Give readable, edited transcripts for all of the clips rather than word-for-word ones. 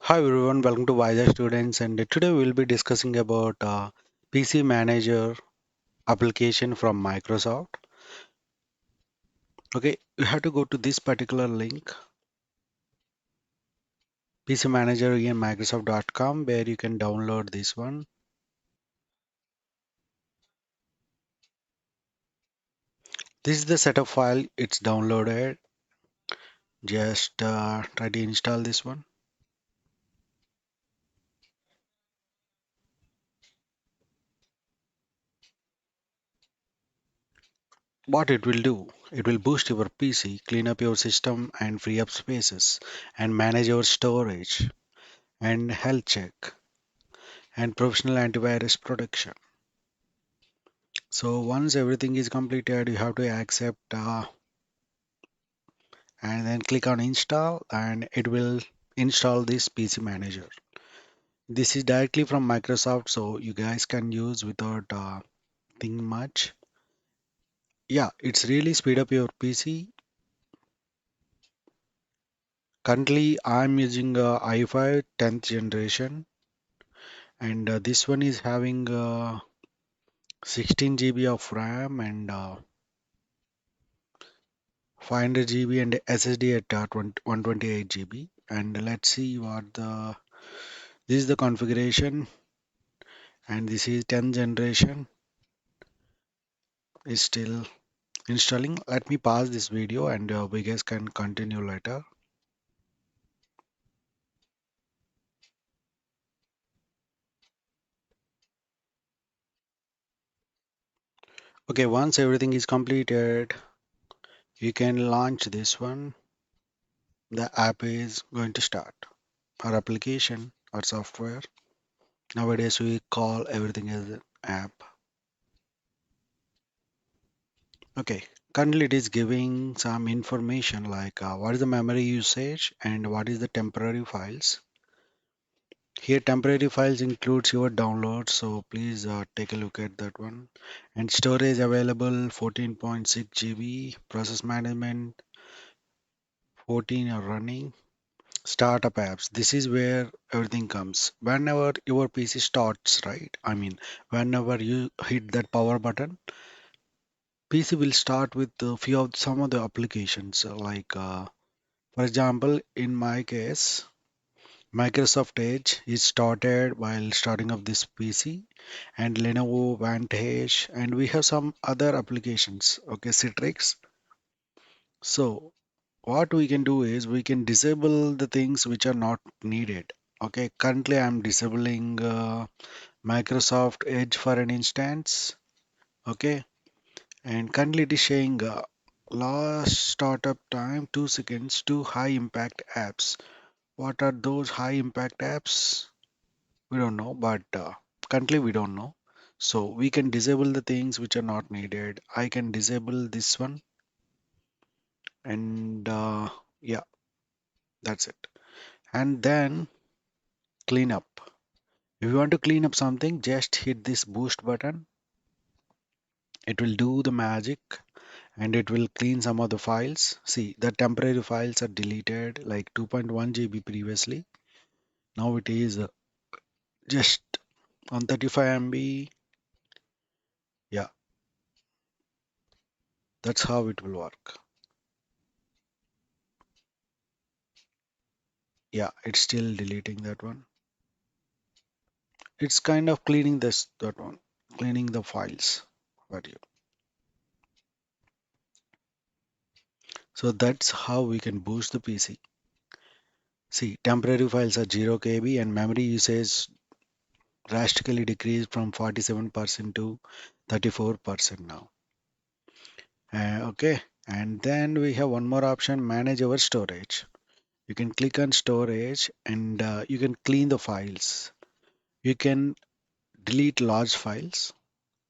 Hi everyone, welcome to VizagStudents, and today we'll be discussing about PC Manager application from Microsoft. Okay, you have to go to this particular link, PC Manager in Microsoft.com, where you can download this one. This is the setup file. It's downloaded. Just try to install this one. What it will do? It will boost your PC, clean up your system, and free up spaces, and manage your storage, and health check, and professional antivirus protection. So once everything is completed, you have to accept and then click on install and it will install this PC Manager. This is directly from Microsoft, so you guys can use without thinking much. Yeah, it's really speed up your PC. Currently, I'm using i5 10th generation, and this one is having 16 GB of RAM and 500 GB and SSD at 128 GB. And let's see what the this is the configuration, and this is 10th generation is still installing. Let me pause this video and we guys can continue later. Okay, once everything is completed, you can launch this one. The app is going to start. Our application or software. Nowadays we call everything as an app. Okay, currently it is giving some information like what is the memory usage and what is the temporary files. Here temporary files includes your downloads, so please take a look at that one. And storage available 14.6 GB, process management 14 are running. Startup apps. This is where everything comes. Whenever your PC starts, right? I mean, whenever you hit that power button, PC will start with a few of some of the applications. Like, for example, in my case, Microsoft Edge is started while starting up this PC, and Lenovo Vantage, and we have some other applications. Okay, Citrix. So what we can do is we can disable the things which are not needed. Okay, currently I'm disabling Microsoft Edge for an instance. Okay, and currently it is saying last startup time 2 seconds to high impact apps. What are those high impact apps? We don't know, but currently we don't know. So we can disable the things which are not needed. I can disable this one, and yeah, that's it. And then clean up. If you want to clean up something, just hit this boost button. It will do the magic and it will clean some of the files. See, the temporary files are deleted like 2.1 GB previously. Now it is just on 35 MB. Yeah, that's how it will work. Yeah, it's still deleting that one. It's kind of cleaning this that one, cleaning the files for you. So that's how we can boost the PC. See, temporary files are 0 KB and memory usage drastically decreased from 47% to 34% now. Okay, and then we have one more option, manage our storage. You can click on storage and you can clean the files. You can delete large files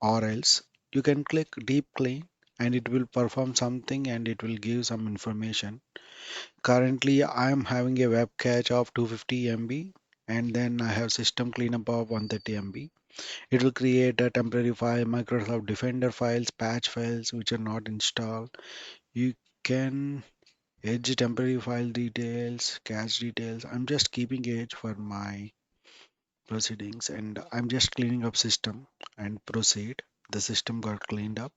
or else you can click deep clean and it will perform something and it will give some information. Currently, I am having a web cache of 250 MB and then I have system cleanup of 130 MB. It will create a temporary file, Microsoft Defender files, patch files which are not installed. You can Edge temporary file details, cache details. I'm just keeping edge for my proceedings and I'm just cleaning up system and proceed. The system got cleaned up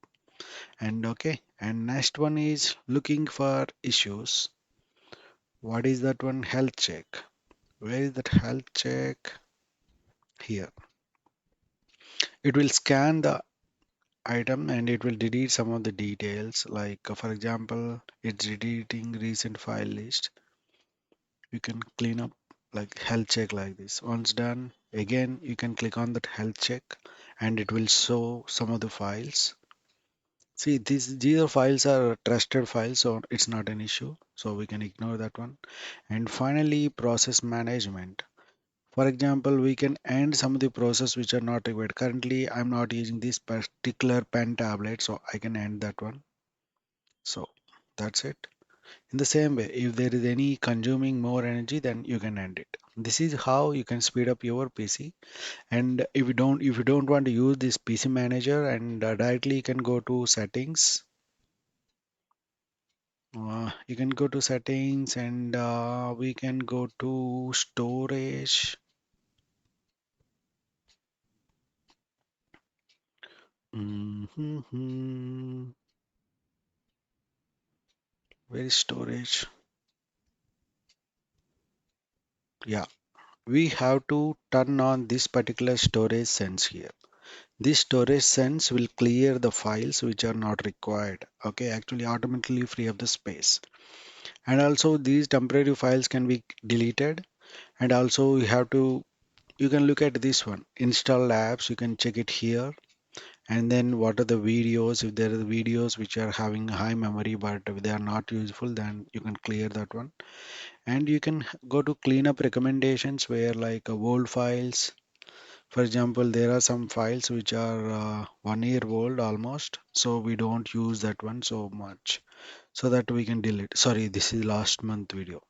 and okay. And next one is looking for issues. What is that one? Health check. Where is that health check? Here. It will scan the item and it will delete some of the details like for example it's deleting recent file list. You can clean up like health check like this. Once done, again you can click on that health check and it will show some of the files. See, these are files are trusted files, so it's not an issue. So we can ignore that one. And finally, process management. For example, we can end some of the process which are not required. Currently, I'm not using this particular pen tablet, so I can end that one. So that's it. In the same way, if there is any consuming more energy, then you can end it. This is how you can speed up your PC. And if you don't want to use this PC manager, and directly you can go to settings. You can go to settings, and we can go to storage. Mhm. Where is storage? Yeah, we have to turn on this particular storage sense here. This storage sense will clear the files which are not required. Okay, actually automatically free up the space. And also these temporary files can be deleted. And also you can look at this one, install apps, you can check it here. And then what are the videos? If there are videos which are having high memory but if they are not useful, then you can clear that one. And you can go to cleanup recommendations where like old files. For example, there are some files which are 1 year old almost, so we don't use that one so much, so that we can delete. Sorry, this is last month video.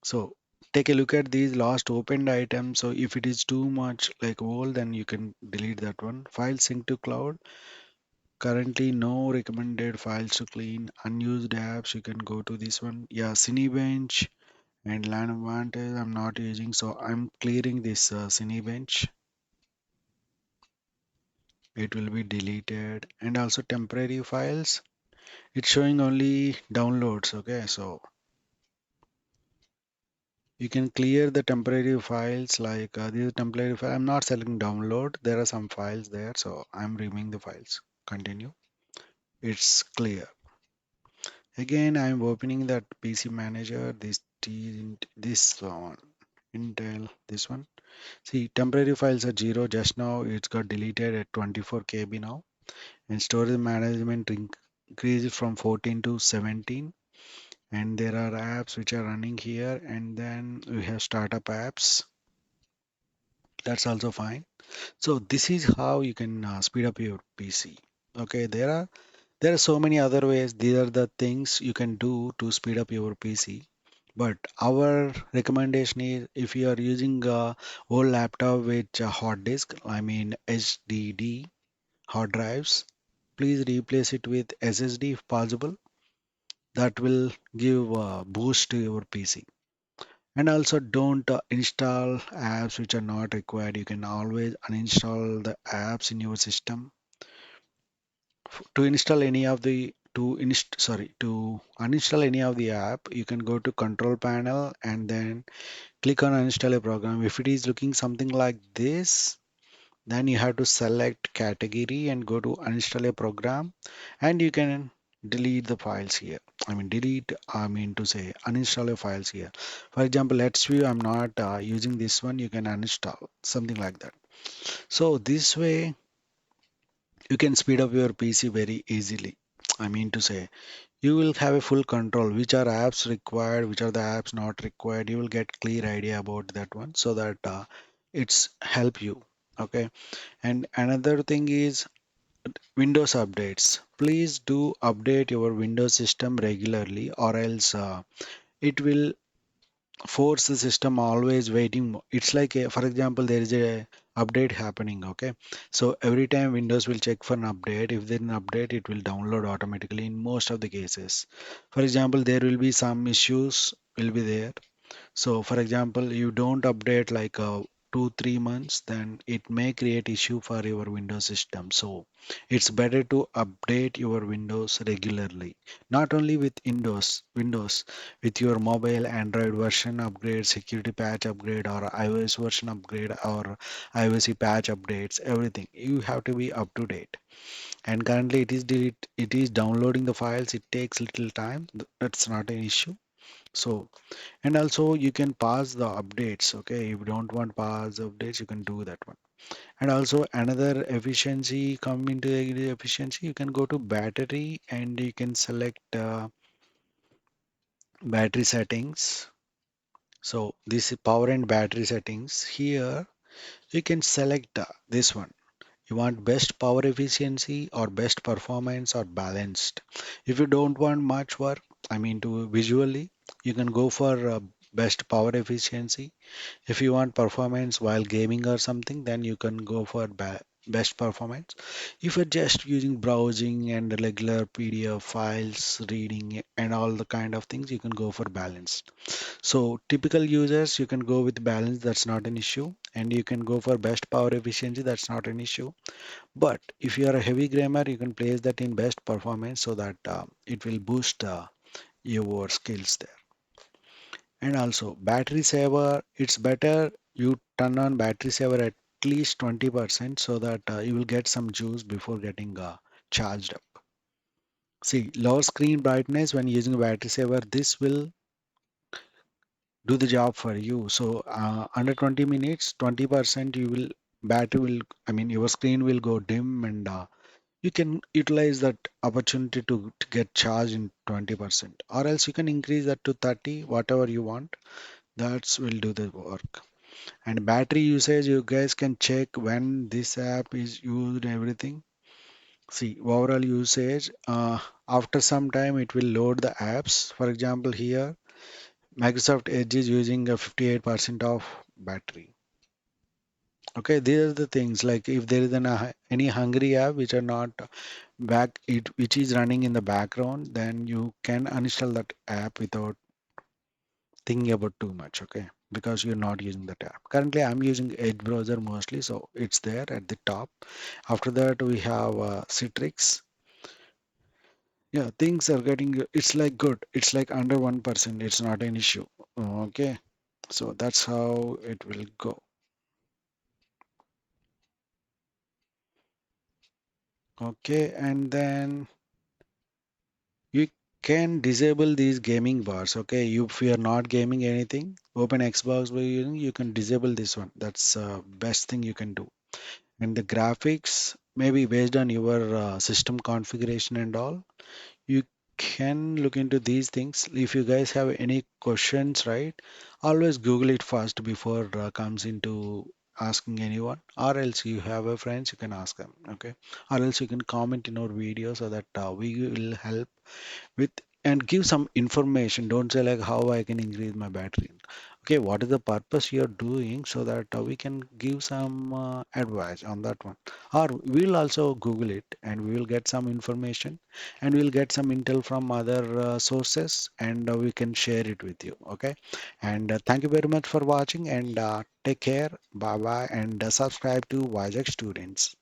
So take a look at these last opened items. So if it is too much like old, then you can delete that one. File sync to cloud. Currently, no recommended files to clean. Unused apps, you can go to this one. Yeah, Cinebench and LAN Advantage I'm not using, so I'm clearing this Cinebench. It will be deleted. And also temporary files. It's showing only downloads. Okay, so you can clear the temporary files like these temporary files. I'm not selecting download. There are some files there, so I'm removing the files. Continue. It's clear. Again, I'm opening that PC manager. This one, Intel, this one. See, temporary files are 0 just now. It's got deleted at 24 KB now. And storage management increased from 14 to 17. And there are apps which are running here. And then we have startup apps. That's also fine. So this is how you can speed up your PC. Okay, there are so many other ways. These are the things you can do to speed up your PC. But our recommendation is if you are using a old laptop with a hard disk, I mean HDD hard drives, please replace it with SSD if possible. That will give a boost to your PC. And also don't install apps which are not required. You can always uninstall the apps in your system. To install any of the to uninstall any of the app, you can go to control panel and then click on uninstall a program. If it is looking something like this, then you have to select category and go to uninstall a program and you can delete the files here. I mean to say uninstall your files here. For example, let's view I'm not using this one, you can uninstall something like that. So this way you can speed up your PC very easily. I mean to say you will have a full control which are apps required, which are the apps not required. You will get clear idea about that one so that it's help you. Okay. And another thing is Windows updates. Please do update your Windows system regularly or else it will force the system always waiting. It's like, for example, there is a update happening. Okay, so every time Windows will check for an update. If there's an update, it will download automatically in most of the cases. For example, there will be some issues will be there. So for example, you don't update like 2 3 months, then it may create issue for your Windows system. So it's better to update your Windows regularly. Not only with Windows, with your mobile Android version upgrade, security patch upgrade, or iOS version upgrade, or iOS patch updates, everything. You have to be up to date. And currently it is downloading the files. It takes little time. That's not an issue. So and also you can pass the updates. Okay, if you don't want pass the updates, you can do that one. And also another efficiency, come into the efficiency, you can go to battery and you can select battery settings. So this is power and battery settings. Here you can select this one. You want best power efficiency or best performance or balanced. If you don't want much work, I mean to visually, you can go for best power efficiency. If you want performance while gaming or something, then you can go for best performance. If you're just using browsing and regular PDF files, reading and all the kind of things, you can go for balanced. So typical users, you can go with balance, that's not an issue. And you can go for best power efficiency, that's not an issue. But if you are a heavy gamer, you can place that in best performance so that it will boost your skills there. And also battery saver, it's better you turn on battery saver at least 20% so that you will get some juice before getting charged up. See, lower screen brightness when using a battery saver, this will do the job for you. So under 20 minutes, 20% you will battery will, I mean your screen will go dim and you can utilize that opportunity to get charged in 20%, or else you can increase that to 30, whatever you want. That will do the work. And battery usage, you guys can check when this app is used, everything. See, overall usage, after some time it will load the apps. For example, here, Microsoft Edge is using a 58% of battery. Okay, these are the things like if there is any hungry app which are not which is running in the background, then you can uninstall that app without thinking about too much. Okay, because you're not using that app. Currently I'm using Edge browser mostly, so it's there at the top. After that we have Citrix. Yeah, things are getting, it's like good, it's like under 1%, it's not an issue. Okay, so that's how it will go. Okay, and then you can disable these gaming bars. Okay, if you are not gaming anything, open Xbox by using, you can disable this one. That's best thing you can do. And the graphics, maybe based on your system configuration and all, you can look into these things. If you guys have any questions, right, always Google it first before comes into asking anyone, or else you have a friends, you can ask them. Okay, or else you can comment in our video so that we will help with and give some information. Don't say like how I can increase my battery. Okay, what is the purpose you're doing so that we can give some advice on that one. Or we'll also Google it and we will get some information and we'll get some intel from other sources and we can share it with you. Okay, and thank you very much for watching and take care. Bye bye and subscribe to Vizag Students.